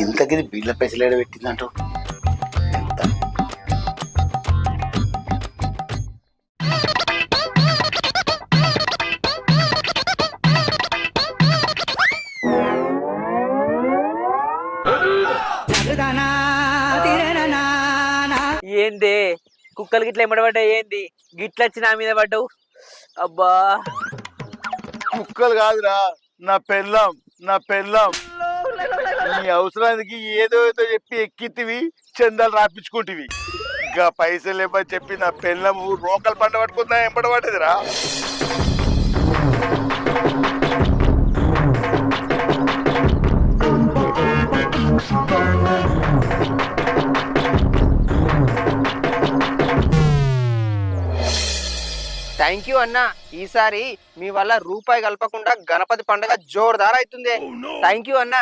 ఇంతకిది బిళ్ళ పైసలు ఏడ పెట్టిందంటూ ఏంది కుక్కలు గిట్ల ఎమ్మడబడ్డాయి? ఏంది గిట్లొచ్చి నా మీద పడ్డావు? అబ్బా కుక్కలు కాదురా, నా పెళ్ళం నీ అవసరానికి ఏదో ఏదో చెప్పి ఎక్కితివి, చందాలు రాపించుకుంటివి. ఇంకా పైసలు ఇవ్వని చెప్పి నా పెళ్ళం రోకలు పంట పట్టుకుందా ఎంబడబడ్డదిరా. థ్యాంక్ యూ అన్న. ఈసారి మీ వల్ల రూపాయి కలపకుండా గణపతి పండుగ జోరుదార్ అవుతుంది. థ్యాంక్ యూ అన్న.